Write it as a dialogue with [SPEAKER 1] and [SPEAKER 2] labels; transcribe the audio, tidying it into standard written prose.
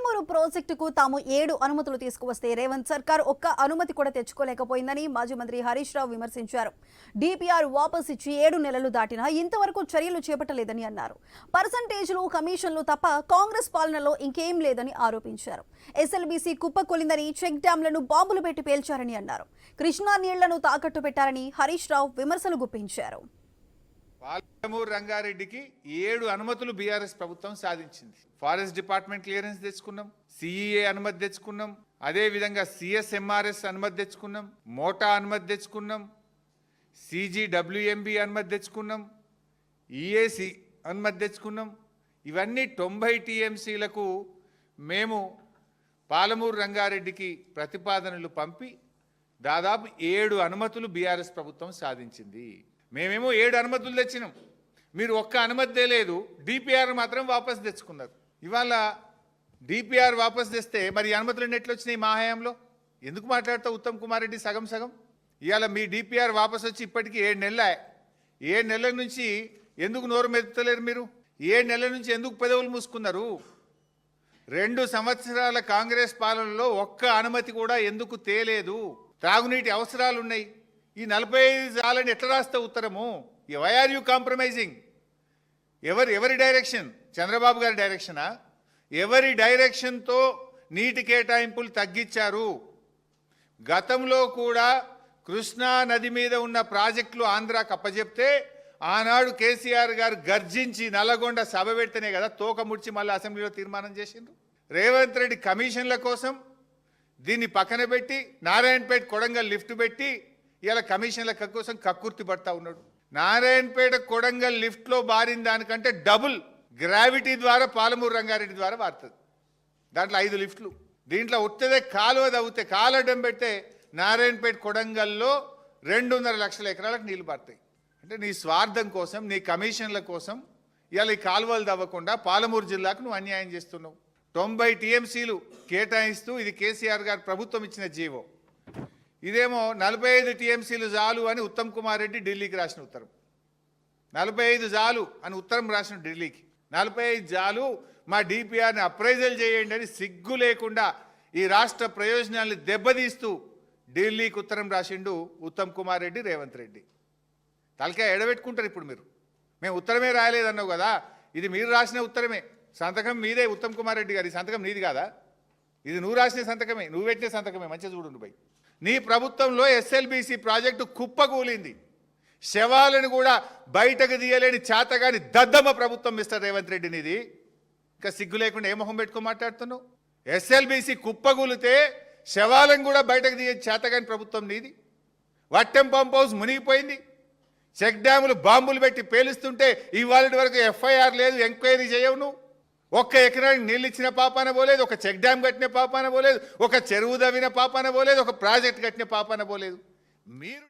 [SPEAKER 1] పాలమూరు ప్రాజెక్టుకు తాము 7 అనుమతులు తీసుకువస్తే రేవంత్ సర్కార్ ఒక్క అనుమతి కూడా తెచ్చుకోలేకపోయిందని మాజీ మంత్రి హరీష్ రావు విమర్శించారు. డిపిఆర్ వాపస్ ఇచ్చి 7 నెలలు దాటినా ఇంతవరకు చర్యలు చేపట్టలేదని అన్నారు. పర్సంటేజ్లు, కమిషన్లు తప్ప కాంగ్రెస్ పాలనలో ఇంకేం లేదని ఆరోపించారు. ఎస్ఎల్బీసీ కుప్పకొలిందని, చెక్ డ్యాంలను బాంబులు పెట్టి పేల్చారని అన్నారు. కృష్ణా నీళ్లను తాకట్టు పెట్టారని హరీష్ రావు విమర్శలు గుప్పించారు.
[SPEAKER 2] పాలమూరు రంగారెడ్డికి 7 అనుమతులు బీఆర్ఎస్ ప్రభుత్వం సాధించింది. ఫారెస్ట్ డిపార్ట్మెంట్ క్లియరెన్స్ తెచ్చుకున్నాం, సిఈఏ అనుమతి తెచ్చుకున్నాం, అదే విధంగా సిఎస్ఎంఆర్ఎస్ అనుమతి తెచ్చుకున్నాం, మోటా అనుమతి తెచ్చుకున్నాం, సిజిడబ్ల్యూఎంబి అనుమతి తెచ్చుకున్నాం, ఈఏసి అనుమతి తెచ్చుకున్నాం. ఇవన్నీ 90 టీఎంసీలకు మేము పాలమూరు రంగారెడ్డికి ప్రతిపాదనలు పంపి దాదాపు 7 అనుమతులు బీఆర్ఎస్ ప్రభుత్వం సాధించింది. మేమేమో 7 అనుమతులు తెచ్చినాం, మీరు ఒక్క అనుమతి తేలేదు. డిపిఆర్ మాత్రం వాపస్ తెచ్చుకున్నారు. ఇవాళ డిపిఆర్ వాపస్ తెస్తే మరి అనుమతులు ఎట్లా వచ్చినాయి మా హయాంలో? ఎందుకు మాట్లాడతావు ఉత్తమ్ కుమార్ రెడ్డి సగం సగం? ఇవాళ మీ డిపిఆర్ వాపస్ వచ్చి ఇప్పటికీ 7 నెలలే. 7 నెలల నుంచి ఎందుకు నోరు మెదుతలేరు మీరు? 7 నెలల నుంచి ఎందుకు పెదవులు మూసుకున్నారు? 2 సంవత్సరాల కాంగ్రెస్ పాలనలో ఒక్క అనుమతి కూడా ఎందుకు తేలేదు? త్రాగునీటి అవసరాలు ఉన్నాయి. ఈ 45 చాలని ఎట్లా రాస్తే ఉత్తరము? Why are you compromising? ఎవరి డైరెక్షన్? చంద్రబాబు గారి డైరెక్షనా? ఎవరి డైరెక్షన్తో నీటి కేటాయింపులు తగ్గించారు? గతంలో కూడా కృష్ణా నది మీద ఉన్న ప్రాజెక్టులు ఆంధ్రాకు అప్పచెప్తే ఆనాడు కేసీఆర్ గారు గర్జించి నల్లగొండ సభ పెడితేనే కదా తోక ముడిచి మళ్ళీ అసెంబ్లీలో తీర్మానం చేసిండ్రు. రేవంత్ రెడ్డి కమిషన్ల కోసం దీన్ని పక్కన పెట్టి నారాయణపేట కొడంగల్ లిఫ్ట్ పెట్టి ఇలా కమిషన్ల కోసం కక్కుర్తి పడతా ఉన్నాడు. నారాయణపేట కొడంగల్ లిఫ్ట్లో బారిన దానికంటే డబుల్ గ్రావిటీ ద్వారా పాలమూరు రంగారెడ్డి ద్వారా వారుతుంది. దాంట్లో 5 లిఫ్ట్లు. దీంట్లో ఉత్తదే కాలువ తవ్వుతే కాలడ్డం పెడితే నారాయణపేట కొడంగల్లో 2.5 లక్షల ఎకరాలకు నీళ్లు పారుతాయి. అంటే నీ స్వార్థం కోసం, నీ కమిషన్ల కోసం ఇవాళ ఈ కాలువలు తవ్వకుండా పాలమూరు జిల్లాకు నువ్వు అన్యాయం చేస్తున్నావు. 90 టీఎంసీలు కేటాయిస్తూ ఇది కేసీఆర్ గారు ప్రభుత్వం ఇచ్చిన జీవో. ఇదేమో 45 టీఎంసీలు చాలు అని ఉత్తమ్ కుమార్ రెడ్డి ఢిల్లీకి రాసిన ఉత్తరం. 45 చాలు అని ఉత్తరం రాసిన ఢిల్లీకి. 45 చాలు, మా డిపిఆర్ని అప్రైజల్ చేయండి అని సిగ్గు లేకుండా ఈ రాష్ట్ర ప్రయోజనాలను దెబ్బతీస్తూ ఢిల్లీకి ఉత్తరం రాసిండు ఉత్తమ్ కుమార్ రెడ్డి, రేవంత్ రెడ్డి. తలకాయ ఎడబెట్టుకుంటారు ఇప్పుడు మీరు. మేము ఉత్తరమే రాయలేదన్నావు కదా, ఇది మీరు రాసిన ఉత్తరమే, సంతకం మీదే ఉత్తమ్ కుమార్ రెడ్డి గారి సంతకం నీది కాదా? ఇది నువ్వు రాసిన సంతకమే, నువ్వు పెట్టిన సంతకమే. మంచిగా చూడు బై. నీ ప్రభుత్వంలో ఎస్ఎల్బీసీ ప్రాజెక్టు కుప్పకూలింది. శవాలను కూడా బయటకు తీయలేని చేతగాని దద్దమ్మ ప్రభుత్వం మిస్టర్ రేవంత్ రెడ్డి నీది. ఇంకా సిగ్గు లేకుండా ఏ మొహం పెట్టుకో మాట్లాడుతున్నావు? ఎస్ఎల్బీసీ కుప్పకూలితే శవాలను కూడా బయటకు తీయ చేతగాని ప్రభుత్వం నీది. వట్టెం పంప్ హౌస్ మునిగిపోయింది. చెక్ డ్యాములు బాంబులు పెట్టి పేలుస్తుంటే ఇవాళ వరకు ఎఫ్ఐఆర్ లేదు, ఎంక్వైరీ చేయవు నువ్వు. ఒక్క ఎకరానికి నీళ్ళు ఇచ్చిన పాపాన పోలేదు, ఒక చెక్ డ్యామ్ కట్టిన పాపాన పోలేదు, ఒక చెరువు దవ్విన పాపాన పోలేదు, ఒక ప్రాజెక్ట్ కట్టిన పాపాన పోలేదు. మీరు